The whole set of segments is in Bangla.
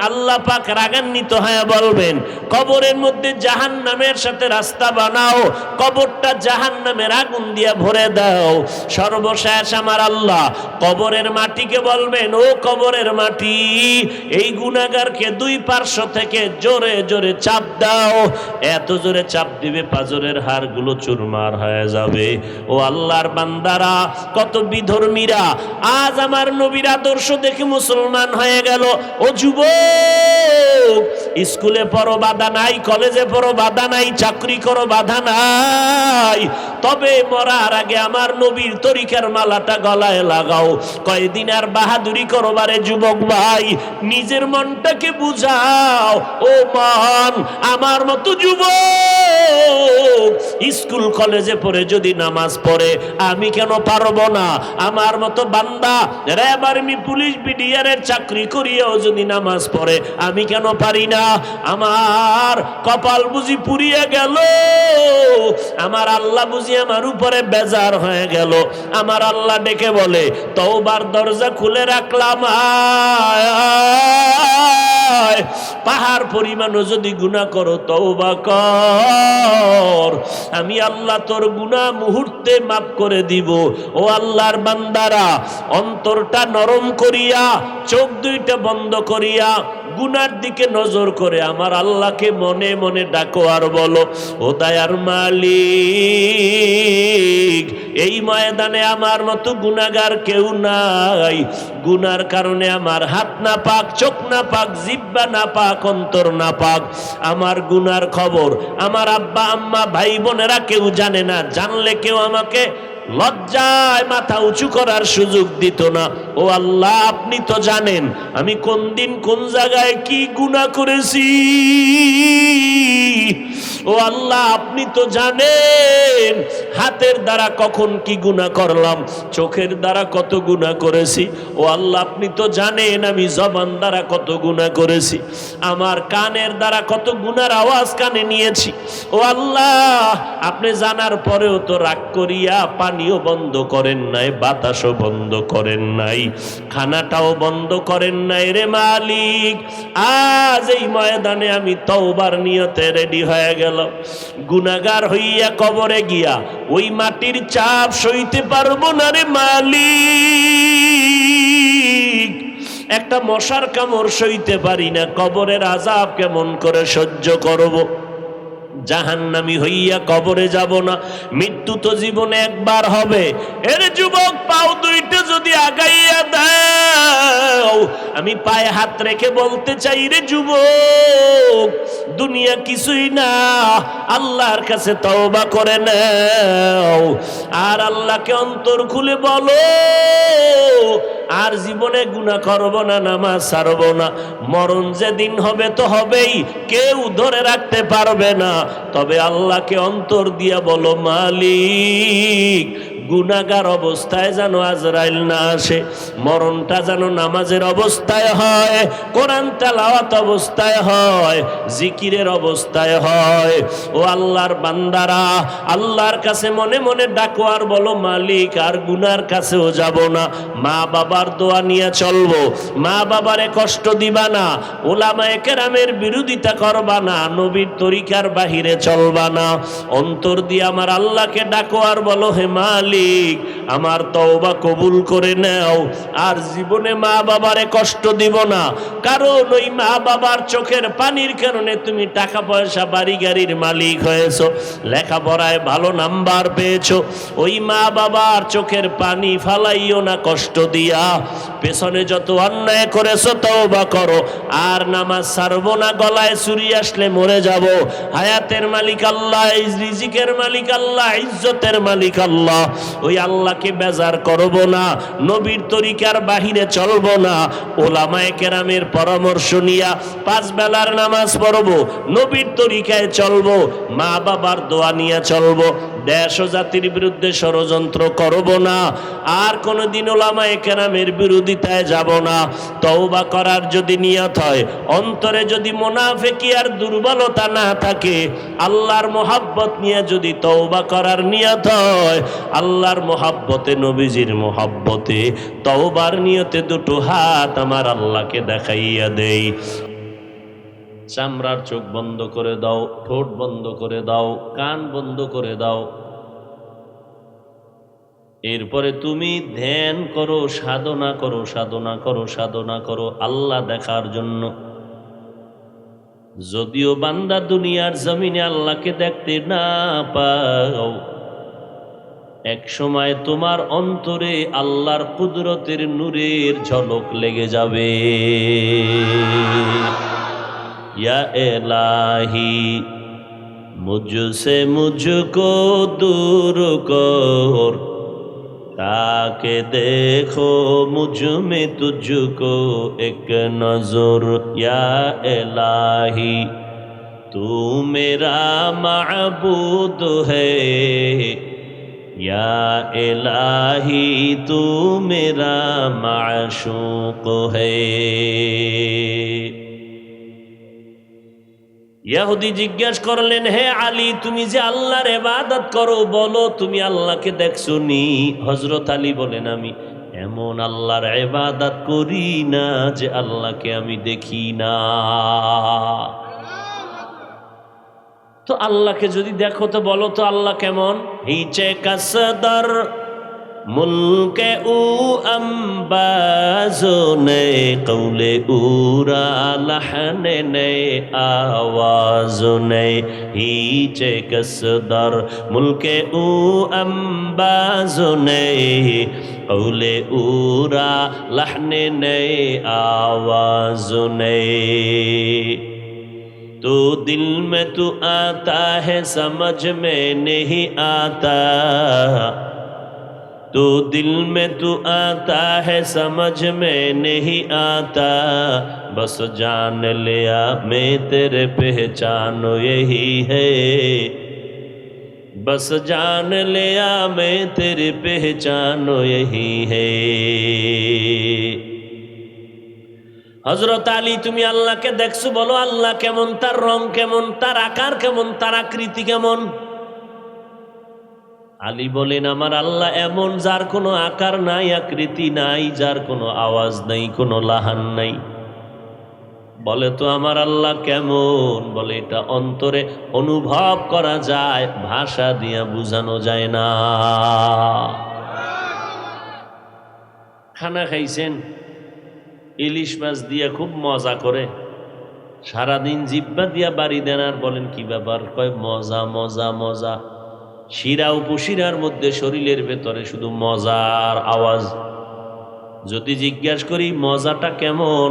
আল্লাহ পাক রাগান্বিত হয়ে বলবেন, কবরের মধ্যে জাহান্নামের সাথে রাস্তা বানাও, কবরটা জাহান্নামের আগুন দিয়ে ভরে দাও। সর্বশেষ আমার আল্লাহ কবরের মাটিকে বলবেন, ও কবরের মাটি, এই গুনাহগারকে দুই পার্শ্ব থেকে জোরে জোরে চাপ দাও। এত জোরে চাপ দিবে পাঁজরের হাড়গুলো চুরমার হয়ে যাবে। ও আল্লাহর বান্দারা, কত বিধর্মীরা আজ আমার নবীর আদর্শ দেখে মুসলমান হয়ে গেল। ও যুবক, স্কুলে পড়ো বাধা নাই, কলেজে পড়ো বাধা নাই, চাকরি করো বাধা নাই, তবে মরার আগে আমার নবীর তরিকার মালাটা গলায় লাগাও। কয়দিন আর বাহাদুরি করো বারে যুবক ভাই, নিজের মনটাকে বুঝাও। ও মন, আমার মতো যুবক স্কুল কলেজে পড়ে যদি নামাজ পড়ে আমি কেন পারবো না? আমার মতো বান্দা র্যাব আর্মি পুলিশ বিডিআরের চাকরি করিয়াও যদি নামাজ পড়ে আমি কেন পারি না? আমার কপাল বুঝি পুড়িয়ে গেল, আমার আল্লাহ বুঝি আমার উপরে বেজার হয়ে গেল। আমার আল্লাহ ডেকে বলে, তওবার দরজা খুলে রাখলাম, আয়, পাহাড় পরিমাণও যদি গুনাহ করো তওবা কর, আমি আল্লাহ তোর গুনাহ মুহূর্তে মাফ করে দিব। ও আল্লাহর বান্দারা, অন্তরটা নরম করিয়া, চোখ দুইটা বন্ধ করিয়া, গুনার দিকে নজর করে আমার আল্লাহকে মনে মনে ডাকো আর বলো, ও দয়ার মালিক, এই ময়দানে আমার মতো গুনাহগার কেউ নাই। গুনার কারণে আমার হাত না পাক, চোখ না পাক, জিহ্বা না পাক, অন্তর না পাক। আমার গুনার খবর আমার আব্বা আম্মা ভাই বোনেরা কেউ জানে না, জানলে কেউ আমাকে লজ্জায় মাথা উঁচু করার সুযোগ দিত না। ও আল্লাহ, আপনি তো জানেন আমি কোন দিন কোন জায়গায় কি গুনাহ করেছি। ও আল্লাহ, আপনি তো জানেন হাতের দ্বারা কখন কি গুনাহ করলাম, চোখের দ্বারা কত গুনাহ করেছি। ও আল্লাহ, আপনি তো জানেন আমি জবান দ্বারা কত গুনাহ করেছি, আমার কানের দ্বারা কত গুনার আওয়াজ কানে নিয়েছি। ও আল্লাহ, আপনি জানার পরেও তো রাগ করিয়া পানিও বন্ধ করেন নাই, বাতাসও বন্ধ করেন নাই, খানাটাও বন্ধ করেন নাই রে মালিক। আজ এই ময়দানে আমি তওবার নিয়তে রেডি হয়ে গেল। গুনাহগার হইয়া কবরে গিয়া ওই মাটির চাপ সইতে পারবো না রে মালিক। একটা মশার কামড় সইতে পারি না, কবরের আযাব কেমন করে সহ্য করব? জাহান্নামী হইয়া কবরে যাব না, মৃত্যু তো জীবনে একবার হবে। এর যুবক, পাও দুইটা যদি আগাইয়া দাও, আমি পায়ে হাত রেখে বলতে চাই রে যুবক, দুনিয়া কিছুই না, আল্লাহর কাছে তওবা করে নাও। আর আল্লাহকে অন্তর খুলে বলো, আর জীবনে গুনাহ করব না, নামাজ ছাড়ব না। মরণ যেদিন হবে তো হবেই, কেউ ধরে রাখতে পারবে না। তবে আল্লাহকে অন্তর দিয়া বলো, মালিক, গুনাহগার অবস্থায় যেন আজরাইল না আসে, মরণটা যেন নামাজের অবস্থায় হয়, কোরআন তেলাওয়াত অবস্থায় হয়, জিকিরের অবস্থায় হয়। ও আল্লাহর বান্দারা, আল্লাহর কাছে মনে মনে ডাকো আর বলো, মালিক, আর গুনার কাছেও যাব না, মা বাবার দোয়া নিয়ে চলবো, মা বাবারে কষ্ট দিবা না, উলামায়ে কেরামের বিরোধিতা করবা না, নবীর তরিকার বাহিরে চলবা না। অন্তর দিয়ে আমার আল্লাহকে ডাকো আর বলো, হে মালিক, আমার তওবা কবুল করে নাও, আর জীবনে মা বাবারে কষ্ট দিব না। কারণ ওই মা বাবার চোখের পানির কারণে তুমি টাকা পয়সা বাড়ি গাড়ির মালিক হয়েছো, লেখাপড়ায় ভালো নাম্বার পেয়েছো। ওই মা বাবার চোখের পানি ফালাইও না কষ্ট দিয়া। পেছনে যত অন্যায় করেছো তওবা করো, আর নামাজ ছাড়বো না, গলায় ছুরি আসলে মরে যাব। হায়াতের মালিক আল্লাহ, রিজিকের মালিক আল্লাহ, ইজ্জতের মালিক আল্লাহ। ওই আল্লাহকে বেজার করব না, নবীর তরিকার বাহিরে চলবো না, ওলামায়ে কেরামের পরামর্শ নিয়া 5 বেলার নামাজ পড়বো, নবীর তরিকায় চলবো, মা বাবার দোয়া নিয়ে চলবো, দেশ ও জাতির বিরুদ্ধে ষড়যন্ত্র করব না, আর কোনোদিন ওলামায়ে কেরামের বিরোধিতায় যাব না। তওবা করার যদি নিয়ত হয়, অন্তরে যদি মুনাফিকি আর দুর্বলতা না থাকে, আল্লাহর মোহাব্বত নিয়ে যদি তওবা করার নিয়ত হয়, আল্লাহর মোহাব্বতে, নবীজির মোহাব্বতে, তওবার নিয়তে দুটো হাত আমার আল্লাহকে দেখাইয়া দেই। চামড়ার চোখ বন্ধ করে দাও, ঠোঁট বন্ধ করে দাও, কান বন্ধ করে দাও। এরপরে তুমি ধ্যান করো, সাধনা করো, সাধনা করো, সাধনা করো আল্লাহ দেখার জন্য। যদিও বান্দা দুনিয়ার জমিনে আল্লাহকে দেখতে না পাও, এক সময় তোমার অন্তরে আল্লাহর কুদরতের নূরের ঝলক লেগে যাবে। ইয়া ইলাহি মুঝসে মুঝকো দূর কর, তাকে দেখো মুঝ में तुझको एक नजर। या इलाही तू मेरा माबूद है, या इलाही तू मेरा माशूक है। ইহুদি জিজ্ঞাসা করলেন, হে আলী, তুমি যে আল্লাহর ইবাদত করো, বলো তুমি আল্লাহকে দেখছো নি? হযরত আলী বলেন, আমি এমন আল্লাহর ইবাদত করি না যে আল্লাহকে আমি দেখি না। তো আল্লাহকে যদি দেখো তো বলো তো আল্লাহ কেমন? হিচে কাসদর মুলকে উ আম্বাজো নে কৌলে উরা লহনে নে আওয়াজো নে। হিচে কাসদর মুলকে উ আম্বাজো নে কৌলে উরা লহনে নে আওয়াজো নে। तो दिल में तू आता है समझ में नहीं आता, तो दिल में तू आता है समझ में नहीं आता, बस जान लिया मैं तेरे पहचानो यही है, बस जान लिया मैं तेरे पहचानो यही है। হযরত আলী, তুমি আল্লাহকে দেখছো, বলো আল্লাহ কেমন, তার রং কেমন, তার আকার কেমন, তার আকৃতি কেমন? আলী বলেন, আমার আল্লাহ এমন যার কোনো আকার নাই, আকৃতি নাই, যার কোনো আওয়াজ নাই, কোনো লাহান নাই। বলে তো আমার আল্লাহ কেমন? বলে এটা অন্তরে অনুভব করা যায়, ভাষা দিয়া বোঝানো যায় না। খানা খাইছেন, ইলিশ মাছ দিয়ে খুব মজা করে, সারাদিন জিব্বা দিয়া বাড়ি দেন, আর বলেন কি ব্যাপার? কয় মজা মজা মজা। শিরা উপশিরার মধ্যে শরীরের ভেতরে শুধু মজার আওয়াজ। যদি জিজ্ঞাসা করি মজাটা কেমন,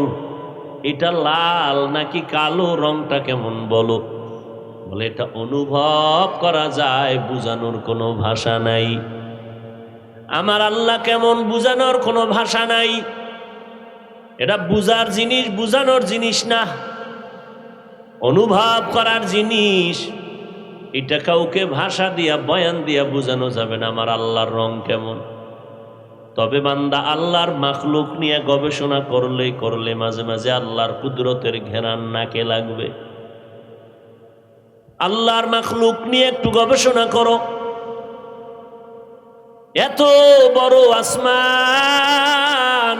এটা লাল নাকি কালো, রংটা কেমন বলো? বলে এটা অনুভব করা যায়, বুঝানোর কোনো ভাষা নাই। আমার আল্লাহ কেমন, বুঝানোর কোনো ভাষা নাই। এটা বুঝার জিনিস, বুঝানোর জিনিস না, অনুভব করার জিনিস। এটা কাউকে ভাষা দিয়া, বয়ান দিয়া বুঝানো যাবে না আমার আল্লাহর রং কেমন। তবে বান্দা আল্লাহর মাখলুক নিয়ে গবেষণা করলে মাঝে মাঝে আল্লাহর কুদরতের ঘেরান নাকে লাগবে। আল্লাহর মাখলুক নিয়ে একটু গবেষণা করো। এত বড় আসমান,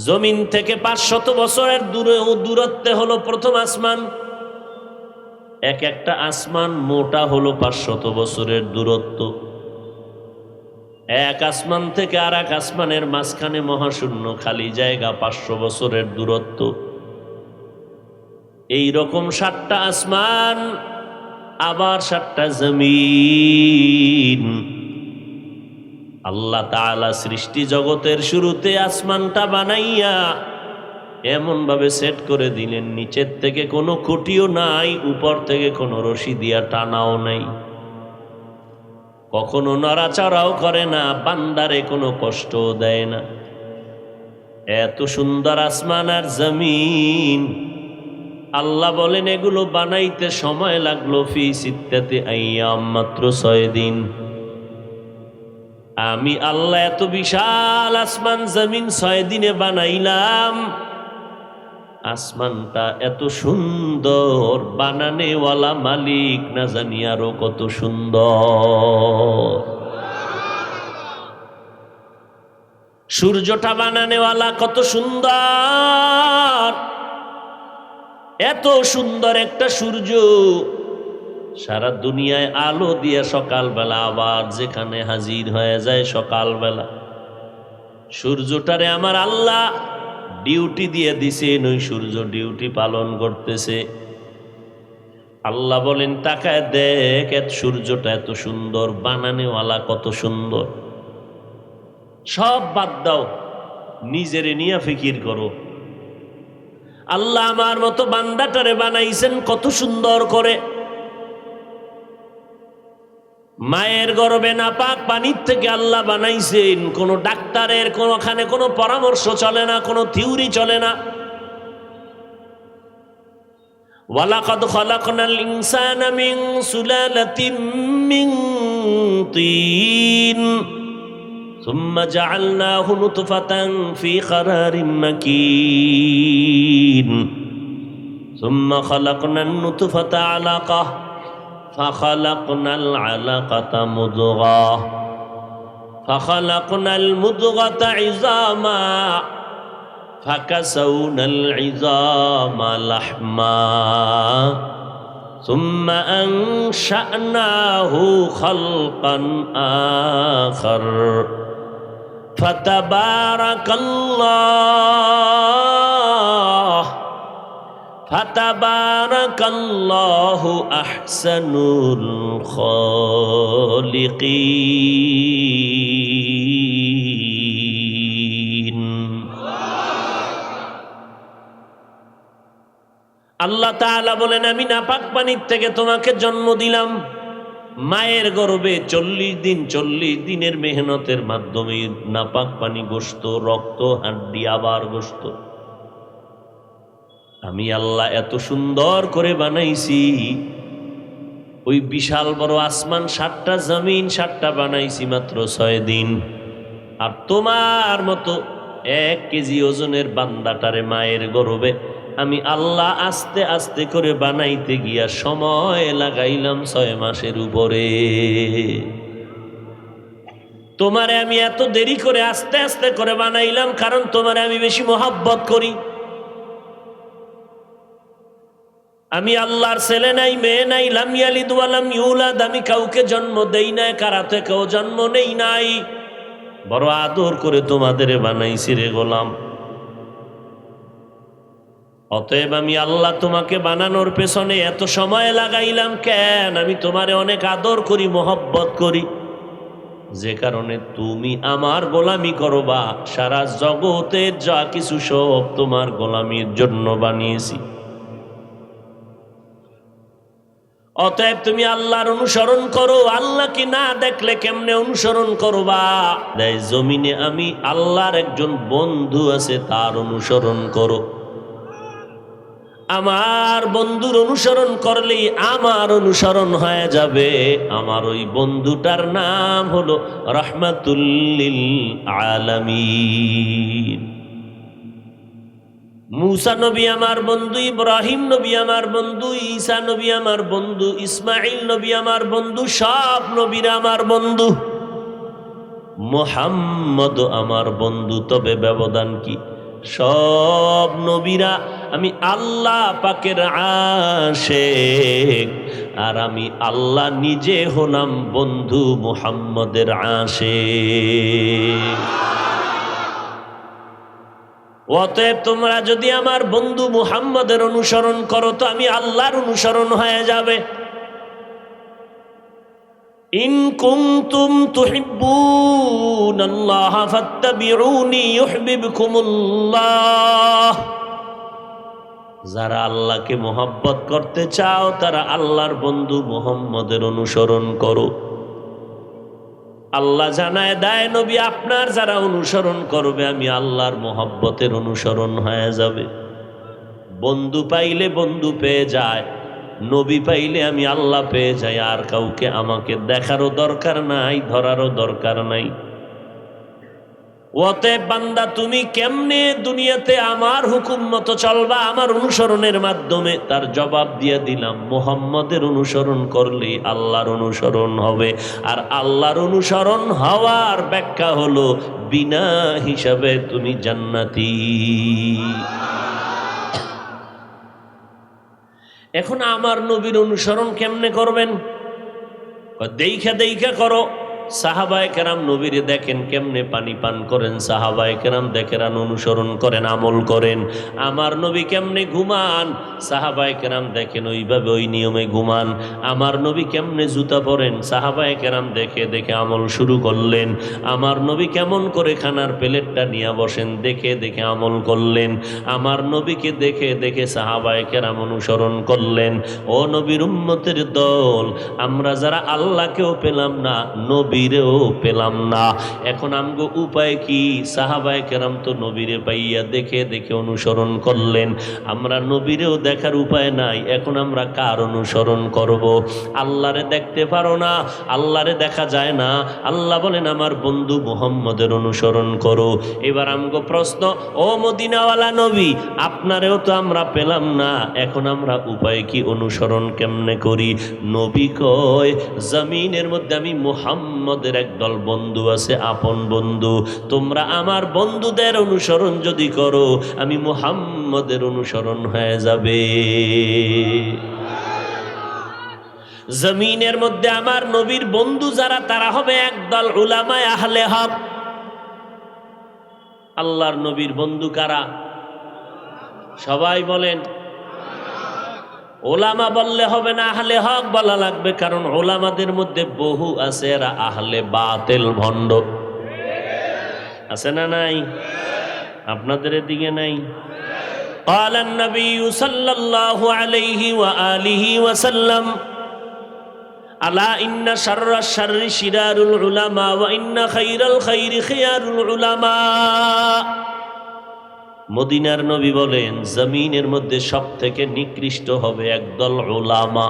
জমিন থেকে 500 বছরের দূরত্বে হলো প্রথম আসমান। এক একটা আসমান মোটা হলো 500 বছরের দূরত্ব। এক আসমান থেকে আর এক আসমানের মাঝখানে মহাশূন্য খালি জায়গা, 500 বছরের দূরত্ব। এই রকম 7টা আসমান, আবার 7টা জমিন। আল্লাহ তাআলা সৃষ্টি জগতের শুরুতে আসমানটা বানাইয়া এমন ভাবে সেট করে দিলেন, নিচের থেকে কোনো খুঁটিও নাই, উপর থেকে কোনো রশি দিয়া টানাও নাই, কখনো নড়াচড়াও করে না, বান্দারে কোনো কষ্ট দেয় না। এত সুন্দর আসমান আর জমিন। আল্লাহ বলেন এগুলো বানাইতে সময় লাগলো ফি সিত্তাতি আইয়াম, মাত্র 6 দিন। আমি আল্লাহ এত বিশাল আসমান জমিন 6 দিনে বানাইলাম। আসমানটা এত সুন্দর, বানানেওয়ালা মালিক না জানি আরো কত সুন্দর। সূর্যটা বানানেওয়ালা কত সুন্দর, এত সুন্দর একটা সূর্য, সারা দুনিয়ায় আলো দিয়ে সকালবেলা আবার যেখানে হাজির হয়ে যায় সকালবেলা। সূর্যটারে আমার আল্লাহ ডিউটি দিয়ে দিছেন, ওই সূর্য ডিউটি পালন করতেছে। আল্লাহ বলেন তাকায় দেখ, সূর্যটা এত সুন্দর, বানানেওয়ালা কত সুন্দর। সব বাদ দাও, নিজেরে নিয়ে ফিকির করো। আল্লাহ আমার মতো বান্দাটারে বানাইছেন কত সুন্দর করে। মায়ের গর্ভে নাপাক পানির থেকে আল্লাহ বানাইছেন। কোন ডাক্তারের কোনখানে কোনো পরামর্শ চলে না, কোনো থিওরি চলে না। ওয়ালাকাদ খালাকনাল ইনসানা মিন সুলালাতিন মিন তিন সুম্মা জাআলনাহু নুতফাতান ফি করারিন মাকিন সুম্মা খালাকনান নুতফাতা আলাকাহ فخلقنا العلقة مضغة فخلقنا المضغة عظاما فكسونا العظام لحما ثم أنشأناه خلقا آخر فتبارك আল্লাহু আহসানুল খালিকিন। আল্লাহ তাআলা বলেন আমি নাপাক পানির থেকে তোমাকে জন্ম দিলাম। মায়ের গর্ভে 40 দিনের মেহনতের মাধ্যমে নাপাক পানি, গোশত, রক্ত, হাড্ডি, আবার গোশত। আমি আল্লাহ এত সুন্দর করে বানাইছি। ওই বিশাল বড় আসমান 7টা, জমিন 7টা বানাইছি মাত্র 6 দিন। আর তোমার মতো 1 কেজি ওজনের বান্দাটারে মায়ের গর্ভে আমি আল্লাহ আস্তে আস্তে করে বানাইতে গিয়া সময় লাগাইলাম 6 মাসের উপরে। তোমারে আমি এত দেরি করে আস্তে আস্তে করে বানাইলাম কারণ তোমারে আমি বেশি মহব্বত করি। আমি আল্লাহর ছেলে নাই, মেয়ে নাই, লাম ইয়ালিদ ওয়া লাম ইউলাদ, আমি কাউকে জন্ম দেই নাই, কারা থেকেও জন্ম নেই নাই। বড় আদর করে তোমাদের বানাইছি রে গোলাম। অতএব আমি আল্লাহ তোমাকে বানানোর পেছনে এত সময় লাগাইলাম কেন? আমি তোমারে অনেক আদর করি, মহব্বত করি, যে কারণে তুমি আমার গোলামি করবা। সারা জগতের যা কিছু সব তোমার গোলামির জন্য বানিয়েছি। অতএব তুমি আল্লাহর অনুসরণ করো। আল্লাহকে না দেখলে কেমনে অনুসরণ করবা? জমিনে আমি আল্লাহর একজন বন্ধু আছে, তার অনুসরণ করো। আমার বন্ধুর অনুসরণ করলেই আমার অনুসরণ হয়ে যাবে। আমার ওই বন্ধুটার নাম হলো রাহমাতুল লিল আলামিন। মুসা নবী আমার বন্ধু, ইব্রাহিম নবী আমার বন্ধু, ঈসা নবী আমার বন্ধু, ইসমাইল নবী আমার বন্ধু, সব নবীরা আমার বন্ধু। মুহাম্মদ আমার বন্ধু, তবে ব্যবধান কি? সব নবীরা আমি আল্লাহ পাকের আশিক, আর আমি আল্লাহ নিজে হলাম বন্ধু মুহাম্মদের আশিক। অতএব তোমরা যদি আমার বন্ধু মুহাম্মদের অনুসরণ করো তো আমি আল্লাহর অনুসরণ হয়ে যাবে। ইন কুনতুম তুহিব্বুনাল্লাহ ফাত্তাবিউনি ইউহিব্বুকুমুল্লাহ। যারা আল্লাহকে মহব্বত করতে চাও তারা আল্লাহর বন্ধু মুহাম্মদের অনুসরণ করো। আল্লাহ জানায় দেয় নবী আপনার যারা অনুসরণ করবে আমি আল্লাহর মহব্বতের অনুসরণ হয়ে যাবে। বন্ধু পাইলে বন্ধু পেয়ে যায়, নবী পাইলে আমি আল্লাহ পেয়ে যাই। আর কাউকে আমাকে দেখারও দরকার নাই, ধরারও দরকার নাই। অতএব বান্দা তুমি কেমনে দুনিয়াতে আমার হুকুম মতো চলবা আমার অনুসরণের মাধ্যমে? তার জবাব দিয়ে দিলাম, মুহাম্মদের অনুসরণ করলে আল্লাহর অনুসরণ হবে। আর আল্লাহর অনুসরণ হওয়ার ব্যাখ্যা হলো বিনা হিসাবে তুমি জান্নাতি। এখন আমার নবীর অনুসরণ কেমনে করবেন? দেইখা দেইখা করো। সাহাবায়ে কেরাম নবীরে দেখেন কেমনে পানি পান করেন, সাহাবায়ে কেরাম দেখেন অনুসরণ করেন, আমল করেন। আমার নবী কেমনে ঘুমান, সাহাবায়ে কেরাম দেখেন ওইভাবে ওই নিয়মে ঘুমান। আমার নবী কেমনে জুতা পরেন, সাহাবায়ে কেরাম দেখে দেখে আমল শুরু করলেন। আমার নবী কেমন করে খানার প্লেটটা নিয়ে বসেন, দেখে দেখে আমল করলেন। আমার নবীকে দেখে দেখে সাহাবায়ে কেরাম অনুসরণ করলেন। ও নবীর উম্মতের দল, আমরা যারা আল্লাহকেও পেলাম না, নবীরেও পেলাম না, এখন আমগো উপায় কি? সাহাবায়ে কেরাম তো নবীরে পাইয়া দেখে দেখে অনুসরণ করলেন। আমরা নবীরেও দেখার উপায় নাই, এখন আমরা কার অনুসরণ করব? আল্লাহরে দেখতে পারো না, আল্লাহরে দেখা যায় না, আল্লাহ বলেন আমার বন্ধু মুহাম্মদের অনুসরণ করো। এবার আমগো প্রশ্ন, ও মদিনাওয়ালা নবী, আপনারেও তো আমরা পেলাম না, এখন আমরা উপায় কি, অনুসরণ কেমনে করি? নবী কয়, জমিনের মধ্যে আমি মুহাম্মদের একদল বন্ধু আছে, আপন বন্ধু। তোমরা আমার বন্ধুদের অনুসরণ যদি করো, আমি মুহাম্মদের অনুসরণ হয়ে যাবে। জমিনের মধ্যে আমার নবীর বন্ধু যারা, তারা হবে একদল উলামায়ে আহলে হক। আল্লাহর নবীর বন্ধু কারা? সবাই বলেন। ওলামা বললে হবে না, আহলে হক বলা লাগবে, কারণ ওলামাদের মধ্যে বহু আছে এরা আহলে বাতিল, ভণ্ড। আছে না নাই? আপনাদের এদিকে নাই? قال النبي صلى الله عليه وآله وسلم ألا إن شر الشر شرار العلماء وإن خير الخير خيار العلماء। মদিনার নবী বলেন, জমিনের মধ্যে সব থেকে নিকৃষ্ট হবে একদল উলামা,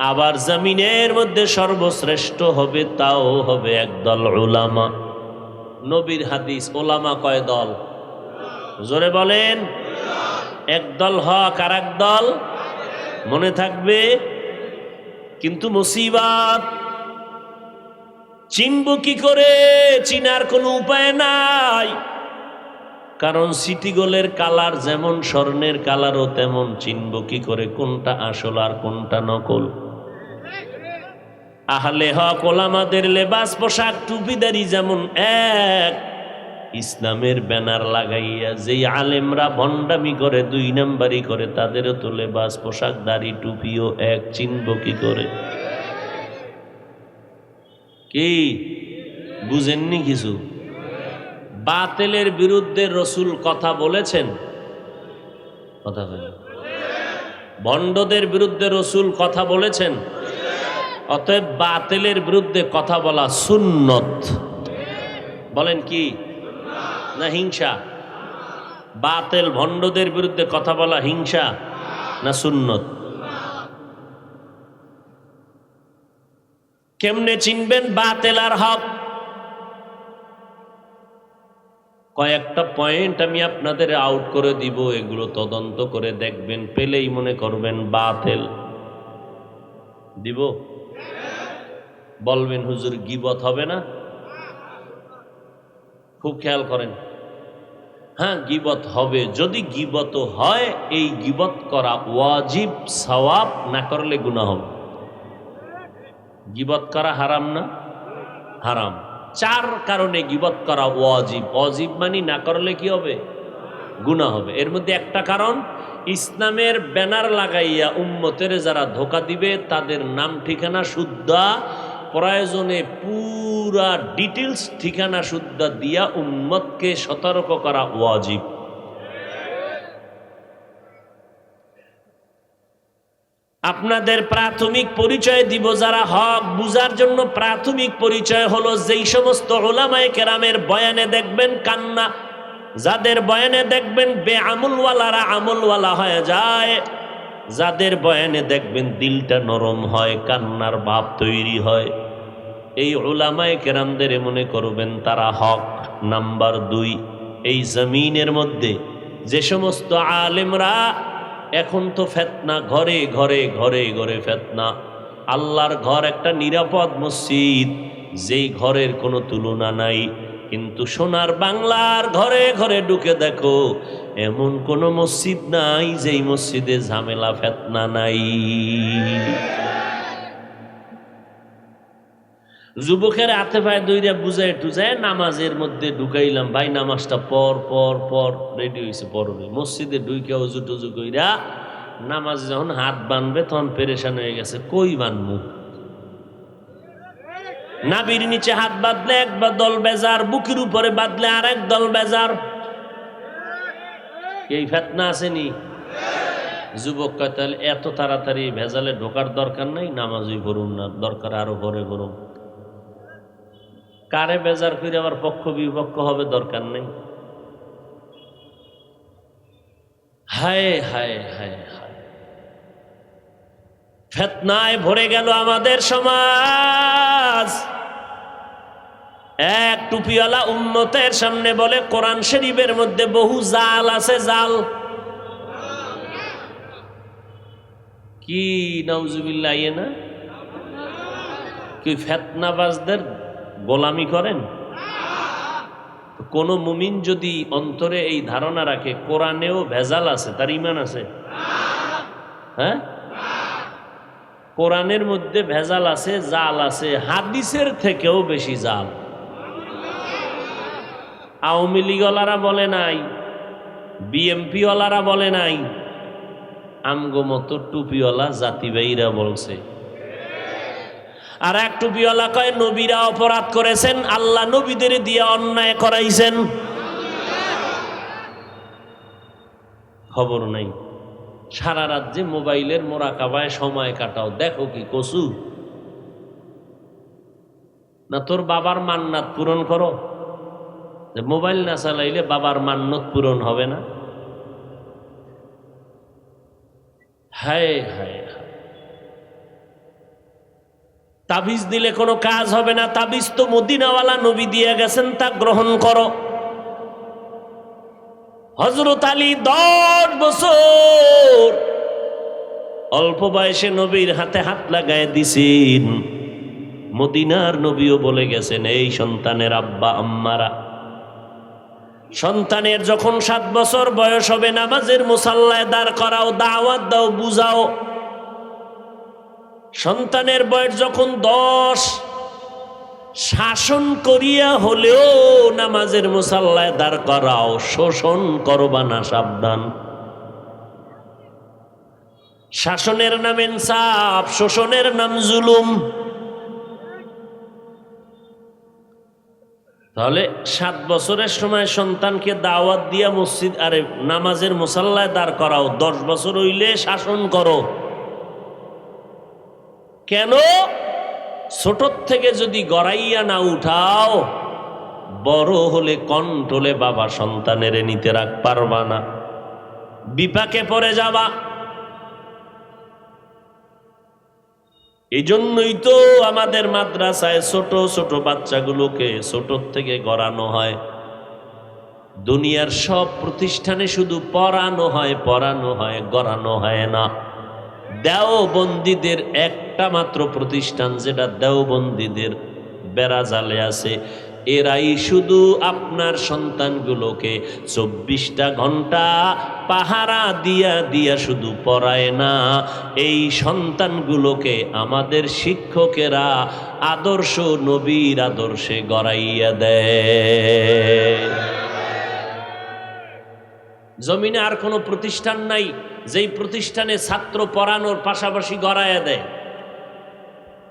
আবার জমিনের মধ্যে সর্বশ্রেষ্ঠ হবে, তাও হবে একদল উলামা। নবীর হাদিস, ওলামা কয় দল? জোরে বলেন। একদল হক আর একদল, মনে থাকবে। কিন্তু মুসিবত, চিনব কি করে? চিনার কোনো উপায় নাই, কারণ সিটি গোলের কালার যেমন স্বর্ণের কালারও তেমন। চিনব কি করে কোনটা আসল আর কোনটা নকল? আহলে হক ওলামাদের লেবাস, পোশাক, টুপিদারি যেমন এক, ইসলামের ব্যানার লাগাইয়া যেই আলেমরা ভণ্ডামি করে, 2 নাম্বারি করে, তাদেরও তো লেবাস, পোশাক, দাড়ি, টুপিও এক। চিনব কি করে? কি বুঝেননি কিছু? বাতিলের বিরুদ্ধে রসুল কথা বলেছেন, কথা বলেন। ভণ্ডদের বিরুদ্ধে রসুল কথা বলেছেন, অতএব বাতিলের বিরুদ্ধে কথা বলা সুন্নত। বলেন কি না হিংসা? বাতিল ভণ্ডদের বিরুদ্ধে কথা বলা হিংসা না সুন্নত? কেমনে চিনবেন বাতিল আর হক? কয়েকটা পয়েন্ট আমি আপনাদের আউট করে দিব, এগুলো তদন্ত করে দেখবেন, পেলেই মনে করবেন বাতিল। দিব? বলবেন হুজুর গীবত হবে না? খুব খেয়াল করেন। হ্যাঁ, গীবত হবে। যদি গীবত হয়, এই গীবত করা ওয়াজিব, সওয়াব, না করলে গুনাহ হবে। গীবত করা হারাম না? হারাম। 4 কারণে গীবত করা ওয়াজিব। ওয়াজিব মানে না করলে কি হবে? গুনাহ হবে। এর মধ্যে একটা কারণ, ইসলামের ব্যানার লাগাইয়া উম্মতের যারা ধোঁকা দিবে, তাদের নাম ঠিকানা শুদ্ধা, প্রয়োজনে পুরা ডিটেলস ঠিকানা শুদ্ধা দিয়া উম্মতকে সতর্ক করা ওয়াজিব। আপনাদের প্রাথমিক পরিচয় দিব, যারা হক বুঝার জন্য প্রাথমিক পরিচয় হলো, যেই সমস্ত উলামায়ে কেরামের বয়ানে দেখবেন কান্না, যাদের বয়ানে দেখবেন বেআমলওয়ালারা আমলওয়ালা হয়ে যায়, যাদের বয়ানে দেখবেন দিলটা নরম হয়, কান্নার ভাব তৈরি হয়, এই উলামায়ে কেরামদের মনে করবেন তারা হক। নাম্বার 2, এই জমিনের মধ্যে যে সমস্ত আলেমরা, এখন তো ফিতনা ঘরে ঘরে ঘরে ঘরে ফিতনা। আল্লাহর ঘর একটা নিরাপদ মসজিদ, যেই ঘরের কোনো তুলনা নাই। কিন্তু সোনার বাংলার ঘরে ঘরে ঢুকে দেখো এমন কোন মসজিদ নাই যেই মসজিদে ঝামেলা ফিতনা নাই। যুবকের হাতে পায়ে দইরা বুঝায় টুজায় নামাজের মধ্যে ঢুকাইলাম, ভাই নামাজটা পর পর পর রেডি হয়েছে পড়বে। মসজিদে ঢুকে উজু টুজু কইরা নামাজ যখন হাত বানবে তখন পেরেশান হয়ে গেছে, কই বানবো? নাবির নিচে হাত বাঁধলে এক দল বেজার, বুকের উপরে বাঁধলে আর এক দল বেজার। এই ফিতনা আসেনি? যুবক কয় তাহলে এত তাড়াতাড়ি ভেজালে ঢোকার দরকার নাই, নামাজই পড়ুন না, দরকার আরো পরে করুন। কারে বেজার করে আবার পক্ষ বিপক্ষ হবে দরকার নেই। হায় হায় হায় হায়, ফিতনায় ভরে গেল আমাদের সমাজ। এক টুপিওয়ালা উম্মতের সামনে বলে কোরআন শরীফের মধ্যে বহু জাল আছে, জাল। কি নাউজুবিল্লাহ, না কি ফিতনাবাজদের গোলামি করেন? কোন মুমিন যদি অন্তরে এই ধারণা রাখে কোরআনেও ভেজাল আছে, তার ঈমান আছে? হ্যাঁ, কোরআনের মধ্যে ভেজাল আছে, জাল আছে, হাদিসের থেকেও বেশি জাল। আওয়ামী লীগওয়ালারা বলে নাই, বিএমপি ওয়ালারা বলে নাই, আমগো মতো টুপিওয়ালা জাতিবাহীরা বলছে। আর এক টুপিওয়ালা কয় নবীরা অপরাধ করেছেন, আল্লাহ নবীদের দিয়ে অন্যায় করাইছেন। খবর নাই, সারা রাত যে মোবাইলের মোরাকাবায় সময় কাটাও, দেখো কি কসু না? তোর বাবার মান্নাত পূরণ করো, যে মোবাইল না চালাইলে বাবার মান্নত পূরণ হবে না। হায় হায়, তাবিজ দিলে কোনো কাজ হবে না, তাবিজ তো মদিনাওয়ালা নবী দিয়ে গেছেন, তা গ্রহণ করো। হযরত আলী 10 বছর অল্প বয়সে নবীর হাতে হাত লাগায় দিছেন। মদিনার নবীও বলে গেছেন, এই সন্তানের আব্বা আম্মারা, সন্তানের যখন 7 বছর বয়স হবে নামাজের মুসাল্লায় দাঁড় করাও, দাওয়াত দাও, বুঝাও। সন্তানের বয়স যখন 10, শাসন করিয়া হলেও নামাজের মুসাল্লায় দাঁড় করাও, শোষণ করবা না, সাবধান। শাসনের নাম ইনসাফ, শোষণের নাম জুলুম। তাহলে 7 বছরের সময় সন্তানকে দাওয়াত দিয়া মসজিদ আরে নামাজের মুসাল্লায় দাঁড় করাও, 10 বছর হইলে শাসন করো। কেন? ছোট থেকে যদি গড়াইয়া না উঠাও, বড় হলে কন্ট্রোলে বাবা সন্তানের নিতে রাখ পারবা না, বিপাকে পড়ে যাবা। এই জন্যই তো আমাদের মাদ্রাসায় ছোট ছোট বাচ্চাগুলোকে ছোট থেকে গড়ানো হয়। দুনিয়ার সব প্রতিষ্ঠানে শুধু পড়ানো হয়, গড়ানো হয় না। দেওবন্দীদের একটা মাত্র প্রতিষ্ঠান, যেটা দেওবন্দীদের বেড়াজালে আছে, এরাই শুধু আপনার সন্তানগুলোকে 24টা ঘন্টা পাহারা দিয়া দিয়া শুধু পড়ায় না, এই সন্তানগুলোকে আমাদের শিক্ষকেরা আদর্শ নবীর আদর্শে গড়াইয়া দেয়। জমিনে আর কোনো প্রতিষ্ঠান নাই যেই প্রতিষ্ঠানে ছাত্র পড়ানোর পাশাপাশি গড়াইয়া দেয়।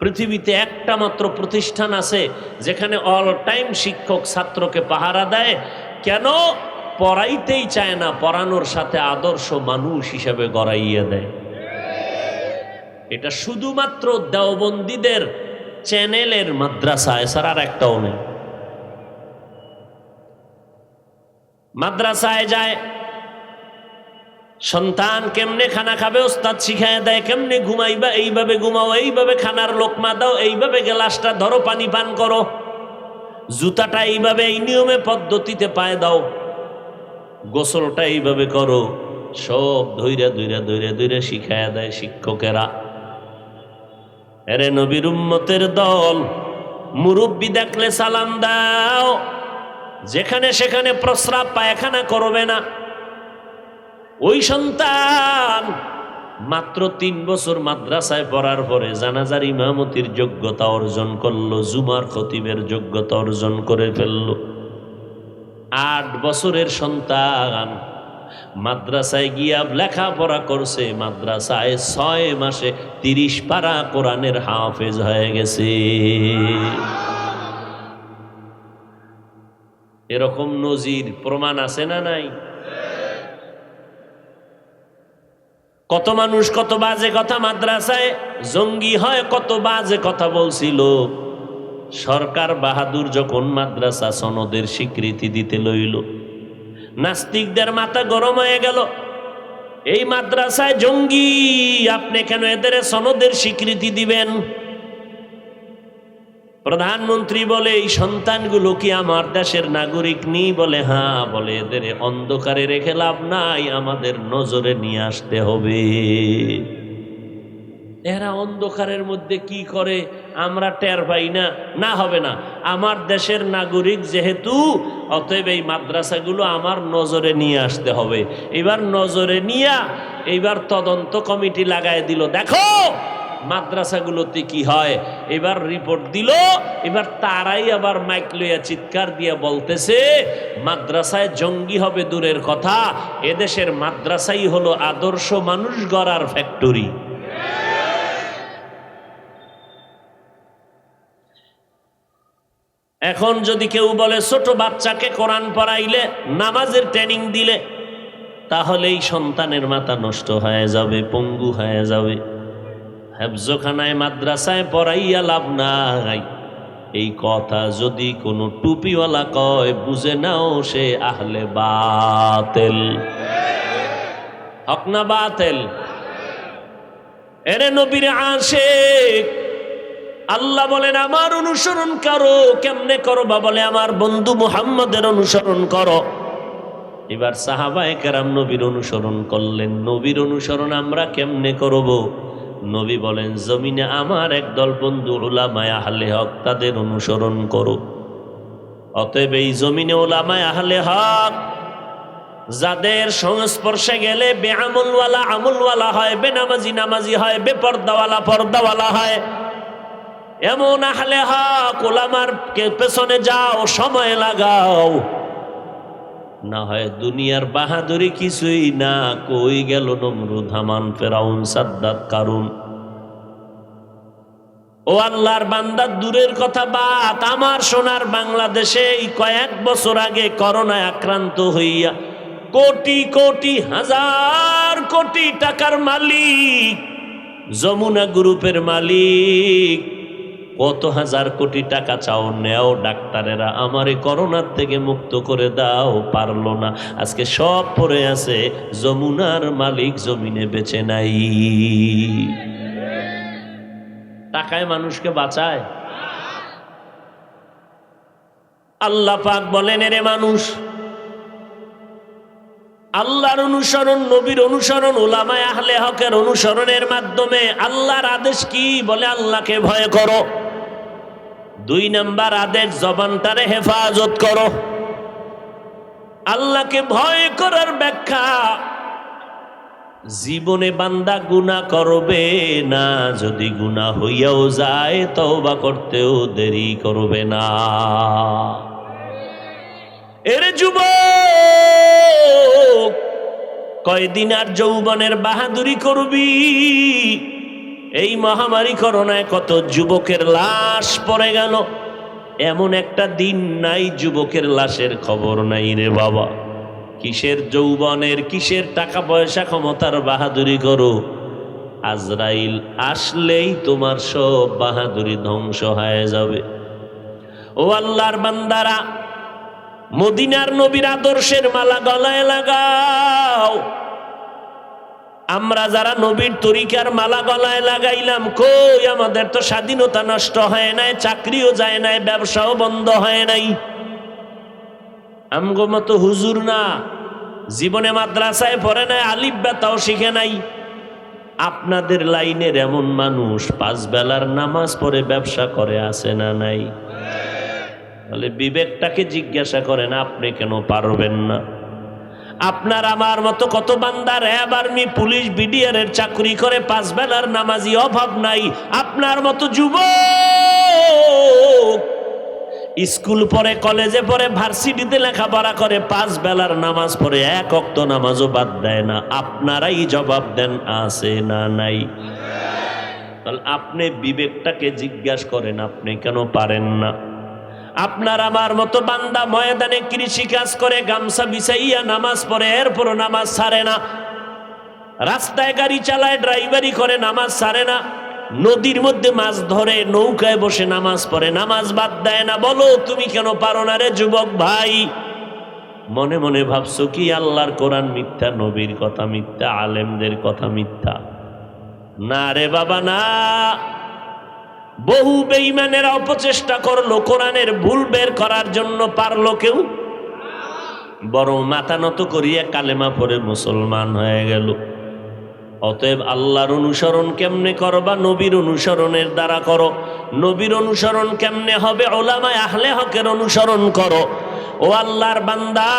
পৃথিবীতে একটা মাত্র প্রতিষ্ঠান আছে যেখানে অল টাইম শিক্ষক ছাত্রকে পাহারা দেয়। কেন? পড়াইতেই চায় না, পড়ানোর সাথে আদর্শ মানুষ হিসেবে গড়াইয়া দেয়। এটা শুধুমাত্র দেওবন্দীদের চ্যানেলের মাদ্রাসা, এছাড়া আর একটাও নেই। মাদ্রাসায় যায়, সন্তান কেমনে খানা খাবে ওস্তাদ শিখায় দেয়, কেমনে ঘুমাইবা এইভাবে ঘুমাও, এইভাবে খানার লোকমা দাও, এইভাবে গ্লাসটা ধরো, পানি পান করো, জুতাটা এইভাবে এই নিয়মে পদ্ধতিতে পায়ে দাও, গোসলটা এইভাবে করো, সব ধৈর্য ধৈর্য ধৈর্য ধৈর্য শিখায় দেয় শিক্ষকেরা। এরে নবীর উম্মতের দল, মুরব্বি দেখলে সালাম দাও, যেখানে সেখানে প্রস্রাব পায়খানা করবে না। ওই সন্তান মাত্র 3 বছর মাদ্রাসায় পড়ার পরে জানাজার ইমামতির যোগ্যতা অর্জন করলো, জুমার খতিবের যোগ্যতা অর্জন করে ফেলল। 8 বছরের সন্তান মাদ্রাসায় গিয়া লেখাপড়া করছে, মাদ্রাসায় 6 মাসে 30 পারা কোরআনের হাফেজ হয়ে গেছে। এরকম নজির প্রমাণ আছে না নাই? কত মানুষ কত বাজে কথা মাদ্রাসায় জঙ্গি হয়, কত বাজে কথা বলছিল। সরকার বাহাদুর যখন মাদ্রাসা সনদের স্বীকৃতি দিতে লইল, নাস্তিকদের মাথা গরম হয়ে গেল। এই মাদ্রাসায় জঙ্গি, আপনি কেন এদের সনদের স্বীকৃতি দিবেন? প্রধানমন্ত্রী বলে, এই সন্তানগুলো কি আমার দেশের নাগরিক নি? বলে হ্যাঁ। বলে এদের অন্ধকারে রেখে লাভ নাই, আমাদের নজরে নিয়ে আসতে হবে। এরা অন্ধকারের মধ্যে কি করে আমরা টের পাই না। না, হবে না, আমার দেশের নাগরিক যেহেতু, অতএব এই মাদ্রাসাগুলো আমার নজরে নিয়ে আসতে হবে। এবার নজরে নিয়ে এইবার তদন্ত কমিটি লাগাই দিল, দেখো মাদ্রাসাগুলোতে কি হয়। এবার রিপোর্ট দিল। এবার তারাই আবার মাইক লইয়া চিৎকার দিয়ে বলতেছে, মাদ্রাসায় জঙ্গি হবে দূরের কথা, এদেশের মাদ্রাসাই হলো আদর্শ মানুষ গড়ার ফ্যাক্টরি। এখন যদি কেউ বলে ছোট বাচ্চাকে কোরআন পড়াইলে, নামাজের ট্রেনিং দিলে, তাহলে এই সন্তানের মাথা নষ্ট হয়ে যাবে, পঙ্গু হয়ে যাবে। হেফজখানায় মাদ্রাসায় পড়াইয়া লাভ নাই, এই কথা যদি কোনো টুপিওয়ালা কয়, বুঝে নাও সে আহলে বাতিল। হক না বাতিল? এরে নবীর আশিক, আল্লাহ বলেন আমার অনুসরণ করো। কেমনে করবা? বলে আমার বন্ধু মুহাম্মদের অনুসরণ করো। এবার সাহাবায়ে কেরাম নবীর অনুসরণ করলেন। নবীর অনুসরণ আমরা কেমনে করব? নবী বলেন, জমিনে আমার একদল বন্ধু উলামায়ে আহলে হক, তাদের অনুসরণ করো। অতএব এই জমিনে উলামায়ে আহলে হক যাদের সংস্পর্শে গেলে বেআমলওয়ালা আমলওয়ালা হয়, বেনামাজি নামাজি হয়, বেপর্দাওয়ালা পর্দাওয়ালা হয়, এমন আহলে হক উলামার পেছনে যাও, সময় লাগাও। না হয় দুনিয়ার বাহাদুরি কিছুই না। কই গেল নমরুদ, হামান, ফেরাউন, সাদ্দাত, কারুন? ও আল্লাহর বান্দা, দূরের কথা বাত, আমার সোনার বাংলাদেশে এই কয়েক বছর আগে করোনায় আক্রান্ত হইয়া কোটি কোটি হাজার কোটি টাকার মালিক, যমুনা গ্রুপের মালিক, কত হাজার কোটি টাকা চাও, নেও ডাক্তারেরা, আমারে করোনার থেকে মুক্ত করে দাও, পারলো না। আজকে সব পড়ে আছে, যমুনার মালিক জমিনে বেঁচে নাই। টাকায় মানুষকে বাঁচায়? আল্লাহ পাক বলেন, এরে মানুষ, আল্লাহর অনুসরণ, নবীর অনুসরণ, উলামায়ে আহলে হকের অনুসরণের মাধ্যমে আল্লাহর আদেশ কি? বলে আল্লাহকে ভয় করো। 2 নাম্বার আদেশ, জবানটারে হেফাজত করো। আল্লাহকে ভয় করার ব্যাখ্যা, জীবনে বান্দা গুনাহ করবে না, যদি গুনাহ হইয়াও যায় তওবা করতেও দেরি করবে না। এরে যুবক, কয়দিন আর যৌবনের বাহাদুরি করবি? এই মহামারী করোনায় কত যুবকের লাশ পড়ে গেল, এমন একটা দিন নাই যুবকের লাশের খবর নাই রে বাবা। কিসের যৌবনের, কিসের টাকা পয়সা ক্ষমতার বাহাদুরি করো? আজরাইল আসলেই তোমার সব বাহাদুরি ধ্বংস হয়ে যাবে। ও আল্লাহর বান্দারা, মদিনার নবীর আদর্শের মালা গলায় লাগাও। আমরা যারা নবীর তরিকার মালা গলায় লাগাইলাম, কই আমাদের তো স্বাধীনতা নষ্ট হয় নাই, চাকরিও যায় নাই, ব্যবসাও বন্ধ হয় নাই। আমগো মতো হুজুর না, জীবনে মাদ্রাসায় পড়ে নাই, আলিফ বেতাও শিখে নাই। আপনাদের লাইনের এমন মানুষ 5 বেলার নামাজ পড়ে ব্যবসা করে, আছে না নাই? তাহলে বিবেকটাকে জিজ্ঞাসা করেন, আপনি কেন পারবেন না? আপনার আমার মতো কত বান্দা র্যাব, আর্মি, পুলিশ, বিডিআর এর চাকরি করে, 5 বেলার নামাজি, অভাব নাই। আপনার মতো যুবক স্কুল পড়ে, কলেজে পড়ে, ভার্সিটিতে লেখাপড়া করে, 5 বেলার নামাজ পড়ে, 1 ওয়াক্ত নামাজও বাদ দেয় না। আপনারাই জবাব দেন, আছে না নাই? তাহলে আপনি বিবেকটাকে জিজ্ঞাসা করেন, আপনি কেন পারেন না? আপনার আমার মতো বান্দা ময়দানে কৃষি কাজ করে, গামছা বিছাইয়া নামাজ পড়ে, এরপরও নামাজ ছাড়ে না। রাস্তায় গাড়ি চালায়, ড্রাইভারি করে, নামাজ ছাড়ে না। নদীর মধ্যে মাছ ধরে, নৌকায় বসে নামাজ পড়ে, নামাজ বাদ দেয় না। বলো তুমি কেন পারো না রে যুবক ভাই? মনে মনে ভাবছো কি আল্লাহর কোরআন মিথ্যা, নবীর কথা মিথ্যা, আলেমদের কথা মিথ্যা? না রে বাবা না। বহু বেঈমানেরা অপচেষ্টা করলো কোরআনের ভুল বের করার জন্য, পারলো কেউ? বরং মাথা নত করিয়া কালেমা পড়ে মুসলমান হয়ে গেল। অতএব আল্লাহর অনুসরণ কেমনে করবা? নবীর অনুসরণের দ্বারা করো। নবীর অনুসরণ কেমনে হবে? উলামায়ে আহলে হকের অনুসরণ করো। ও আল্লাহর বান্দা,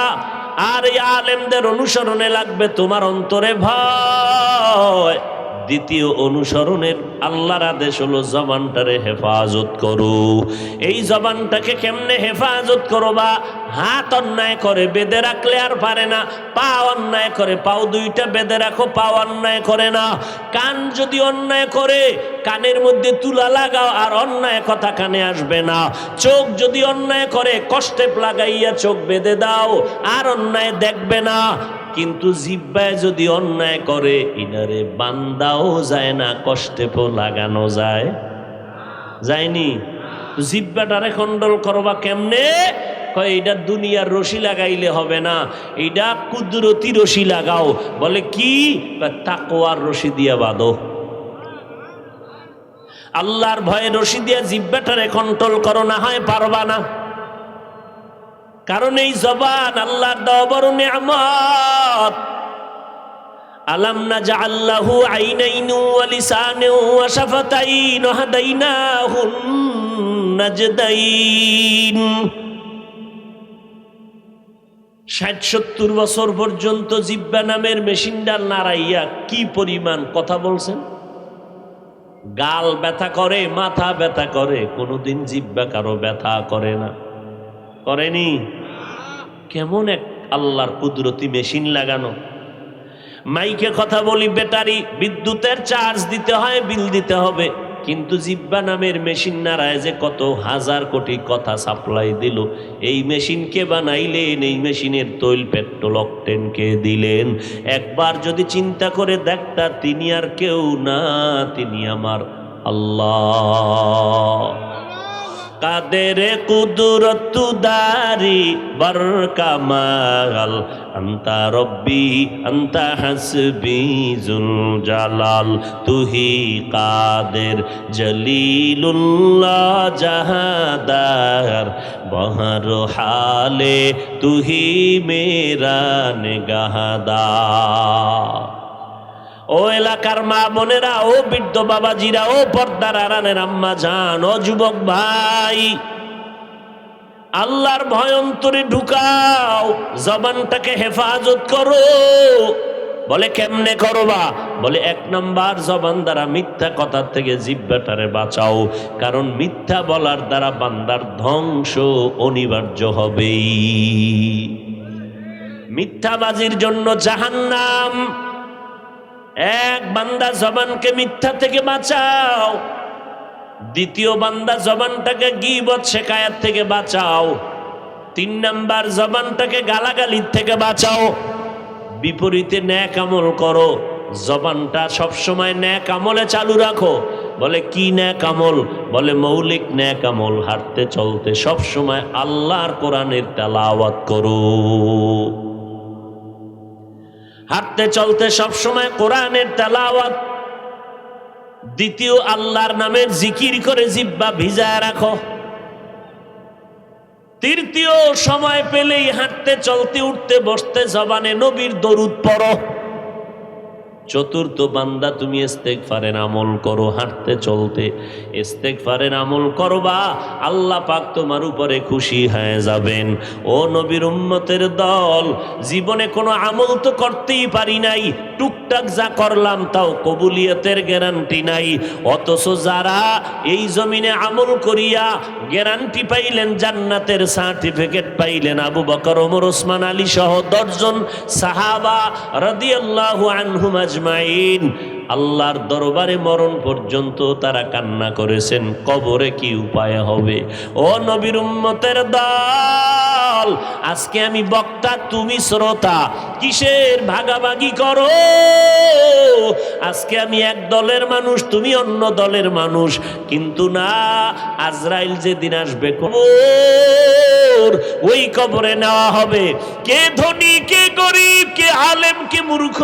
আর এই আলেমদের অনুসরণে লাগবে তোমার অন্তরে ভয়। দ্বিতীয় অনুসরণের আল্লাহর আদেশ হলো জবানটারে হেফাজত করো। এই জবানটাকে কেমনে হেফাজত করবা? হাত অন্যায় করে বেঁধে রাখলে আর পারে না। পা অন্যায় করে, পাও 2টা বেঁধে রাখো, পা অন্যায় করে না। কান যদি অন্যায় করে, কানের মধ্যে তুলা লাগাও, আর অন্যায় কথা কানে আসবে না। চোখ যদি অন্যায় করে, কষ্টে লাগাইয়া চোখ বেঁধে দাও, আর অন্যায় দেখবে না। কিন্তু জিহ্বায় যদি অন্যায় করে, ইনারে বান্দাও যায় না, কষ্টে লাগানো যায়? যায়নি? জিহ্বাটারে কন্ট্রোল করবা কেমনে? কয় এটা দুনিয়ার রশি লাগাইলে হবে না, এটা কুদরতি রশি লাগাও। বলে কি? তাকওয়ার রশি দিয়া বাঁধো। আল্লাহর ভয়ে রশি দিয়া জিহ্বাটারে কন্ট্রোল করো, না হয় পারবা না। কারণ এই জবান আল্লাহর দেওয়া বড় নিয়ামত। আলাম নাজআল লাহু আইনাইন ওয়া লিসানান ওয়া শাফাতাইন ওয়া হাদাইনাহুন নাজদাইন। 60-70 বছর পর্যন্ত জিহ্বা নামের মেশিনটা নাড়াইয়া কি পরিমাণ কথা বলছেন। গাল ব্যথা করে, মাথা ব্যথা করে, কোনোদিন জিহ্বা কারো ব্যথা করে না? করেনি? কেমন এক আল্লাহর কুদরতি মেশিন লাগানো। মাইকে কথা বলি, ব্যাটারি, বিদ্যুতের চার্জ দিতে হয়, বিল দিতে হবে। কিন্তু জিহ্বা নামের মেশিন নাড়ায় যে কত হাজার কোটি কথা সাপ্লাই দিল। এই মেশিনকে বানাইলেন, এই মেশিনের তৈল, পেট্রোল, অকটেন কে দিলেন? একবার যদি চিন্তা করে দেখতা, তিনি আর কেউ না, তিনি আমার আল্লাহ। কাদের কুদরত দারি বর কামাল, আন্তা রব্বি আন্তা হাসবি জুল জালাল। তুহি কাদের জলিলুল্লাহ জাহাদার, বহর হালে তুহি মেরা নিগাহদার। ও এলাকার মা বোনেরা, ও বৃদ্ধ বাবাজিরা, ও পর্দার আড়ালের আম্মা জান, ও যুবক ভাই, আল্লাহর ভয় অন্তরে ঢুকাও, জবানটাকে হেফাজত করো। বলে কেমনে করবা? বলে 1 নাম্বার, জবান দ্বারা মিথ্যা কথার থেকে জিহ্বাটারে বাঁচাও। কারণ মিথ্যা বলার দ্বারা বান্দার ধ্বংস অনিবার্য হবেই। মিথ্যাবাজির জন্য জাহান্নাম। এক বান্দা জবানকে মিথ্যা থেকে বাঁচাও। দ্বিতীয় বান্দা জবানটাকে গীবত শিকায়াত থেকে বাঁচাও। 3 নাম্বার, জবানটাকে গালাগালির থেকে বাঁচাও। বিপরীতে নেক আমল করো, জবানটা সবসময় নেক আমলে চালু রাখো। বলে কি নেক আমল? বলে মৌলিক নেক আমল, হাঁটতে চলতে সবসময় আল্লাহর কোরআনের তেলাওয়াত করো। হাঁটতে চলতে সবসময় কোরআনের তেলাওয়াত। দ্বিতীয়, আল্লাহর নামের জিকির করে জিহ্বা ভিজায় রাখো। তৃতীয়, সময় পেলেই হাঁটতে চলতে উঠতে বসতে জবানে নবীর দরুদ পড়ো। চতুর্থ বান্দা, তুমি ইস্তেগফারের আমল করো, হাঁটতে চলতে ইস্তেগফারের আমল করবা, আল্লাহ পাক তোমার উপরে খুশি হয়ে যাবেন। ও নবীর উম্মতের দল, জীবনে কোনো আমল তো করতেই পারি নাই, টুকটাক যা করলাম তাও কবুলিয়তের গ্যারান্টি নাই। অথচ যারা এই জমিনে আমল করিয়া গ্যারান্টি পাইলেন, জান্নাতের সার্টিফিকেট পাইলেন, আবু বকর, ওমর, ওসমান, আলী সহ 10 জন সাহাবা রাদিয়াল্লাহু আনহুম আজমাইন, আল্লাহর দরবারে মরণ পর্যন্ত তারা কান্না করেছেন, কবরে কি উপায় হবে। ও নবীর উম্মতের দল, আজকে আমি বক্তা, তুমি শ্রোতা, কিসের ভাগাভাগি করো? আজকে আমি এক দলের মানুষ, তুমি অন্য দলের মানুষ, কিন্তু না, আজরাইল যেদিন আসবে কবর, ওই কবরে নেওয়া হবে। কে ধনী, কে গরিব, কে আলেম, কে মূর্খ,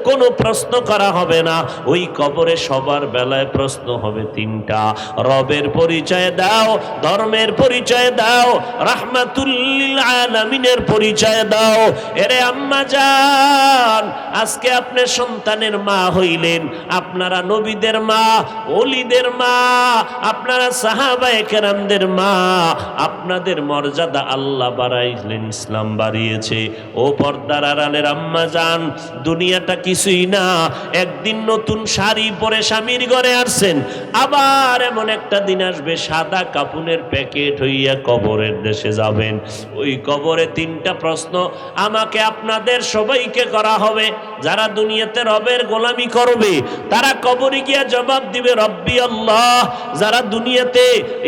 কোনো প্রশ্ন করা হবে না। ওই কবরে সবার বেলায় প্রশ্ন হবে 3টা। রবের পরিচয় দাও, ধর্মের পরিচয় দাও, রাহমাতুল লিল আলামিনের পরিচয় দাও। এরে আম্মা জান, আজকে আপনি সন্তানের মা হইলেন, আপনারা নবীদের মা, ওলিদের মা, আপনারা সাহাবায়ে কেরামদের মা, আপনাদের মর্যাদা আল্লাহ বাড়াইলেন, ইসলাম বাড়িয়েছে। ও পর্দার আড়ালের আম্মা জান, দুনিয়াটা কিছুই না। একদিন নতুন শাড়ি পরে স্বামীর ঘরে আসছেন, আবার এমন একটা দিন আসবে সাদা কাপুনের প্যাকেট হইয়া কবরের দেশে যাবেন। ওই কবরে 3টা প্রশ্ন আমাকে আপনাদের সবাইকে করা হবে। যারা দুনিয়াতে রবের গোলামি করবে তারা কবরে গিয়া জবাব দিবে রব্বি আল্লাহ। যারা দুনিয়াতে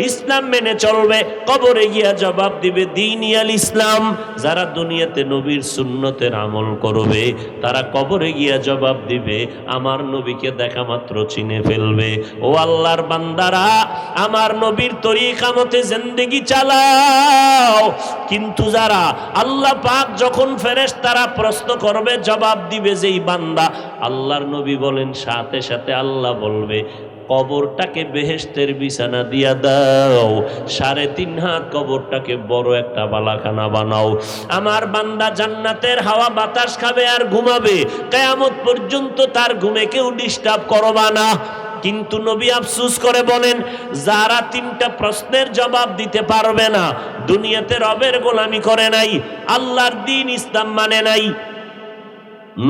ইসলাম মেনে চলবে কবরে গিয়া জবাব দিবে দীনি আল ইসলাম। যারা দুনিয়াতে নবীর সুন্নতের আমল করবে তারা কবরে গিয়া জবাব দিবে আমার নবীকে দেখা মাত্র চিনে ফেলবে। ও আল্লাহর বান্দারা, আমার নবীর তরিকা মতে জিন্দেগি চালাও। কিন্তু যারা আল্লাহ পাক যখন ফেরেশতারা প্রশ্ন করবে জবাব দিবে যেই বান্দা, আল্লাহর নবী বলেন সাথে সাথে আল্লাহ বলবে কবরটাকে বেহেশতের বিছানা দিয়া দাও, 3.5 হাত কবরটাকে বড় একটা বালাখানা বানাও। আমার বান্দা জান্নাতের হাওয়া বাতাস খাবে আর ঘুমাবে, কিয়ামত পর্যন্ত তার ঘুমে কেউ ডিস্টার্ব করবা না। কিন্তু নবী আফসোস করে বলেন, যারা 3টা প্রশ্নের জবাব দিতে পারবে না, দুনিয়াতে রবের গোলামি করে নাই, আল্লাহর দ্বীন ইসলাম মানে নাই,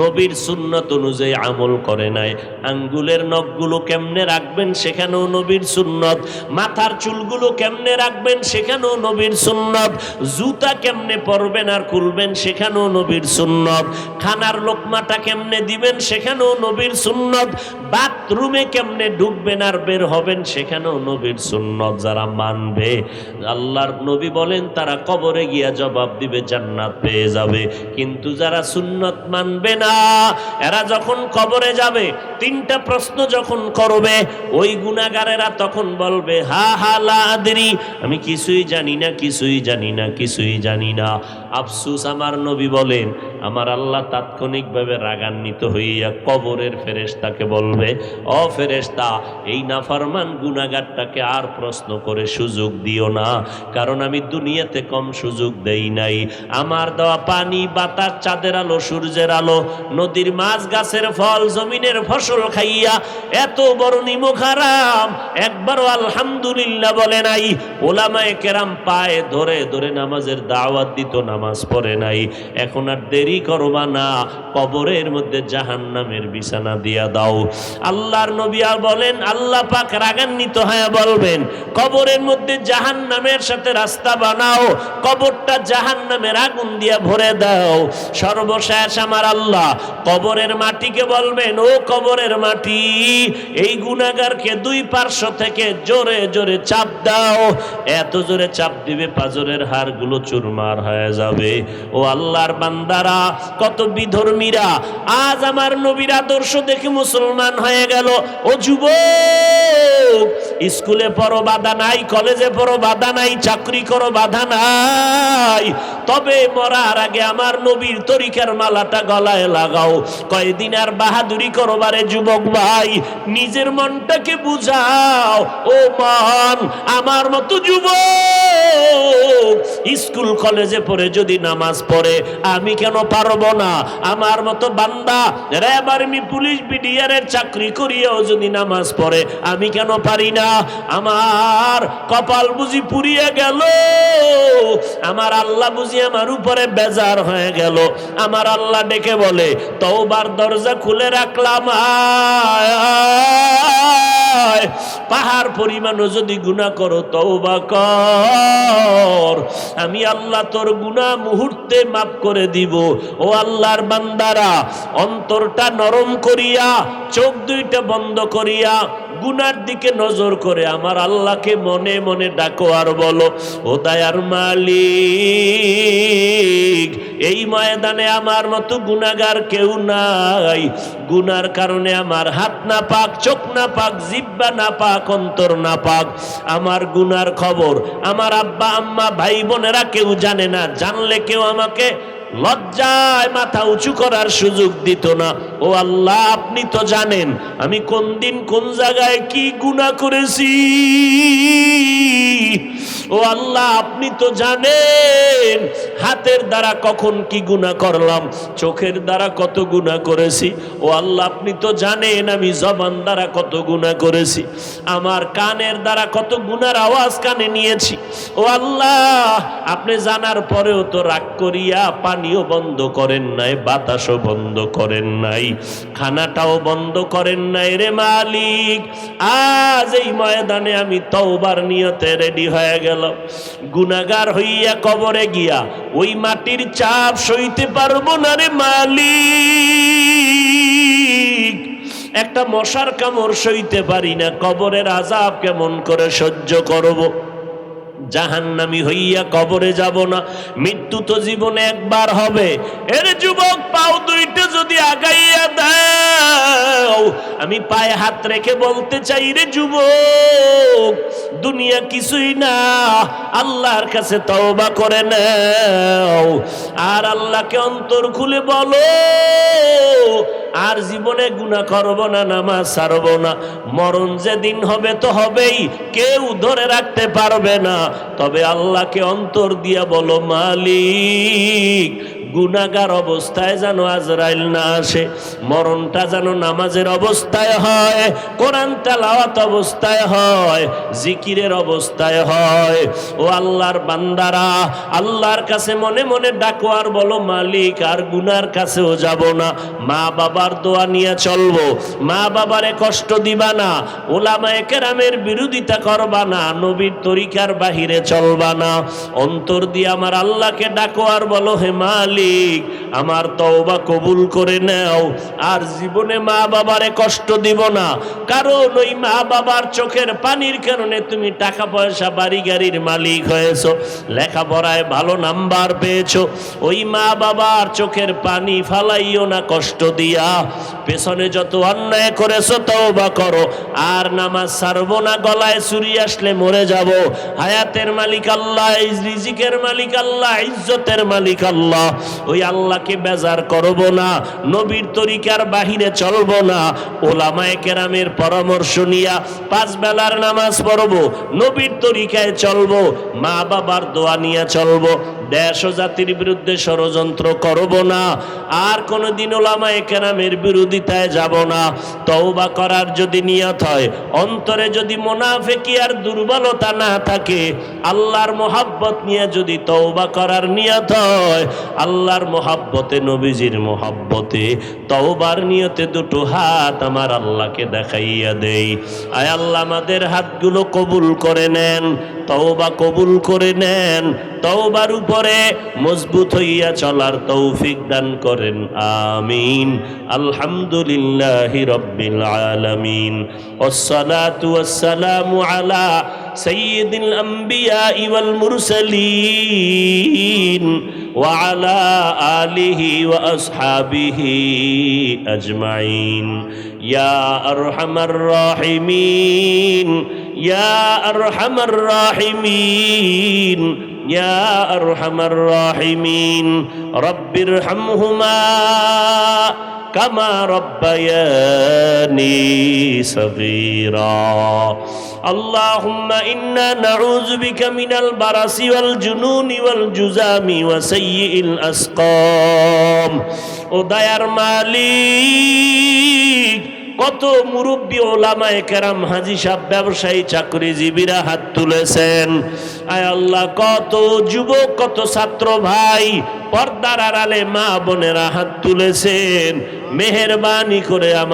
নবীর সুন্নত অনুযায়ী আমল করে নাই, আঙ্গুলের নখগুলো কেমনে রাখবেন সেখানেও নবীর সুন্নত, মাথার চুলগুলো কেমনে রাখবেন সেখানেও নবীর সুন্নত, জুতা কেমনে পরবেন আর খুলবেন সেখানেও নবীর সুন্নত, খানার লোকমাটা কেমনে দিবেন সেখানেও নবীর সুন্নত, বাথরুমে কেমনে ঢুকবেন আর বের হবেন সেখানেও নবীর সুন্নত। যারা মানবে, আল্লাহর নবী বলেন তারা কবরে গিয়া জবাব দিবে, জান্নাত পেয়ে যাবে। কিন্তু যারা সুন্নত মানবে না, এরা যখন কবরে যাবে 3টা প্রশ্ন যখন করবে, ওই গুনাহগারেরা তখন বলবে হা হা লা আদরি, আমি কিছুই জানি না, কিছুই জানি না, কিছুই জানি না। আফসোস, আমার নবী বলেন আমার আল্লাহ তাৎক্ষণিকভাবে রাগান্বিত হইয়া কবরের ফেরেশতাকে বলবে, ও ফেরেশতা, এই নাফরমান গুনাহগারটাকে আর প্রশ্ন করে সুযোগ দিও না, কারণ আমি দুনিয়াতে কম সুযোগ দেই নাই। আমার দেওয়া পানি, বাতাস, চাঁদের আলো, সূর্যের আলো, নদীর মাছ, গাছের ফল, জমিনের ফসল খাইয়া এত বড় নিমক হারাম, একবারও আলহামদুলিল্লাহ বলে নাই। ওলামায়ে কেরাম পায়ে ধরে ধরে নামাজের দাওয়াত দিত, নামাজ পড়ে নাই। এখন আর দেরি করবা না, কবরের মধ্যে জাহান্নামের বিছানা দিয়া দাও। আল্লাহর নবী আর বলেন, আল্লাহ পাক রাগান্বিত হয়ে বলবেন কবরের মধ্যে জাহান্নামের সাথে রাস্তা বানাও, কবরটা জাহান্নামের আগুন দিয়া ভরে দাও। সর্বশেষ আমার আল্লাহ কবরের মাটিকে বলবেন, ও কবরের মাটি, এই গুনাহগারকে 2 পার্শ্ব থেকে জোরে জোরে চাপ দাও। এত জোরে চাপ দিবে পাজরের হাড়গুলো চুরমার হয়ে যাবে। ও আল্লাহর বান্দারা, কত বিধর্মীরা আজ আমার নবীর আদর্শ দেখে মুসলমান হয়ে গেল। ও যুবক, স্কুলে পড়ো বাধা নাই, কলেজে পড়ো বাধা নাই, চাকরি করো বাধা নাই, তবে মরার আগে আমার নবীর তরিকার মালাটা গলায় লাগাও। কয়দিন আর বাহাদুরি করো বারে যুবক ভাই, নিজের মনটাকে বুঝাও। ও মন, আমার মতো যুবক স্কুল কলেজে পড়ে যদি নামাজ পড়ে আমি কেন পারবো না? আমার মতো বান্দা র্যাব আর্মি পুলিশ বিডিআরের চাকরি করিয়াও যদি নামাজ পড়ে আমি কেন পারি না? আমার কপাল বুঝি পুড়িয়ে গেল, আমার আল্লাহ বুঝি আমার উপরে বেজার হয়ে গেল। আমার আল্লাহ ডেকে বলে, তওবার দরজা খুলে রাখলাম, আয় পাহাড় পরিমাণও যদি গুনাহ করো তওবা কর, আমি আল্লাহ তোর গুনাহ মুহূর্তে মাফ করে দিব। ও আল্লাহর বান্দারা, অন্তরটা নরম করিয়া, চোখ দুইটা বন্ধ করিয়া, গুনার দিকে নজর করে আমার আল্লাহকে মনে মনে ডাকো আর বলো, ও দয়ার মালিক, এই ময়দানে আমার মতো গুনাহগার কেউ নাই। গুনার কারণে আমার হাত না পাক, চোখ না পাক, জিহ্বা না পাক, অন্তর না পাক। আমার গুনার খবর আমার আব্বা আম্মা ভাই বোনেরা কেউ জানে না, জানলে কেউ আমাকে লজ্জায় মাথা উঁচু করার সুযোগ দিত না। ও আল্লাহ, আপনি তো জানেন আমি কোন দিন কোন জায়গায় কি গুনাহ করেছি। ও আল্লাহ, আপনি তো জানেন হাতের দ্বারা কখন কি গুনাহ করলাম, চোখের দ্বারা কত গুনাহ করেছি। ও আল্লাহ, আপনি তো জানেন আমি জবান দ্বারা কত গুনাহ করেছি, আমার কানের দ্বারা কত গুনার আওয়াজ কানে নিয়েছি। ও আল্লাহ, আপনি জানার পরেও তো রাগ করিয়া পানিও বন্ধ করেন নাই, বাতাসও বন্ধ করেন নাই, খানাটাও বন্ধ করেন নাই রে মালিক। আজ এই ময়দানে আমি তওবার নিয়তে রেডি হয়ে গেল। গুনাহগার হইয়া কবরে গিয়া ওই মাটির চাপ সইতে পারবো না রে মালিক। একটা মশার কামড় সইতে পারি না, কবরের আযাব কেমন করে সহ্য করব? জাহান্নামী হইয়া কবরে যাব না, মৃত্যু তো জীবনে একবার হবে। এর যুবক, পাও দুইটা যদি আগাইয়া দাও, আমি পায়ে হাত রেখে বলতে চাই রে যুবক, দুনিয়া কিছুই না, আল্লাহর কাছে তওবা করে নাও, আর আল্লাহকে অন্তর খুলে বলো, আর জীবনে গুনাহ করব না, নামাজ ছাড়ব না। মরণ যেদিন হবে তো হবেই, কেউ ধরে রাখতে পারবে না। তবে আল্লাহকে অন্তর দিয়া বলো, মালিক, গুনাহগার অবস্থায় যেন আজরাইল না আসে, মরণটা যেন নামাজের অবস্থায় হয়, কোরআন তেলাওয়াত অবস্থায় হয়, জিকিরের অবস্থায় হয়। ও আল্লাহর বান্দারা, আল্লাহর কাছে মনে মনে ডাকো আর বলো, মালিক, আর গুনার কাছেও যাব না, মা বাবার দোয়া নিয়ে চলবো, মা বাবারে কষ্ট দিবা না, ওলামায়ে কেরামের বিরোধিতা করবা না, নবীর তরিকার বাহিরে চলবা না। অন্তর দিয়ে আমার আল্লাহকে ডাকো আর বলো, হে মালিক, আমার তওবা কবুল করে নাও, আর জীবনে মা বাবারে কষ্ট দিব না। কারণ ওই মা বাবার চোখের পানির কারণে তুমি টাকা পয়সা বাড়ি গাড়ির মালিক হয়েছো, লেখাপড়ায় ভালো নাম্বার পেয়েছো। ওই মা বাবার চোখের পানি ফালাইও না কষ্ট দিয়া। পেছনে যত অন্যায় করেছো তওবা করো, আর নামাজ ছাড়বো না, গলায় ছুরি আসলে মরে যাব। হায়াতের মালিক আল্লাহ, রিজিকের মালিক আল্লাহ, ইজ্জতের মালিক আল্লাহ। ওই আল্লাহকে বেজার করব না, নবীর তরিকার বাহিরে চলব না, ওলামায়ে কেরামের পরামর্শ নিয়া 5 বেলার নামাজ পড়ব, নবীর তরিকায় চলব, মা বাবার দোয়া নিয়ে চলব, দেশ ও জাতির বিরুদ্ধে ষড়যন্ত্র করব না, আর কোনোদিন ওলামায়ে কেরামের বিরোধিতায় যাব না। তওবা করার যদি নিয়ত হয়, অন্তরে যদি মুনাফিকি আর দুর্বলতা না থাকে, আল্লাহর মোহাব্বত নিয়ে যদি তওবা করার নিয়ত হয়, আল্লাহর মোহাব্বতে, নবীজির মোহাব্বতে, তওবার নিয়তে দুটো হাত আমার আল্লাহকে দেখাইয়া দেই। আয় আল্লাহ, আমাদের হাতগুলো কবুল করে নেন, তওবা কবুল করে নেন, তওবার উপরে মজবুত হইয়া চলার তৌফিক দান করেন, আমিন। আলহামদুলিল্লাহি রাব্বিল আলামিন, ওয়াসসালাতু ওয়াসসালামু আলা সাইয়্যিদিল আমবিয়া ওয়াল মুরসালিন ওয়া আলা আলিহি ওয়া আসহাবিহি আজমাইন ইয়া আরহামার রাহিমিন ইয়া আরহামার রাহিমিন ইয়া আরহামার রাহিমিন রব্বিরহামহুমা কামা রব্বায়ানি সগীরা আল্লাহুম্মা ইন্না নাউযু বিকা মিনাল বারাসি ওয়াল জুনুনি ওয়াল জুজামি ওয়া সাইয়্যিল আসকাম। ও দয়ার মালিক, কত মুরব্বী ওলামায়ে কেরাম, হাজী সাহেব, ব্যবসায়ী, চাকরিজীবীরা হাত তুলেছেন। আয় আল্লাহ, কত যুবক, কত ছাত্র ভাই, পর্দার আড়ালে মা বোনেরা হাত তুলেছেন। মেহেরবানি করে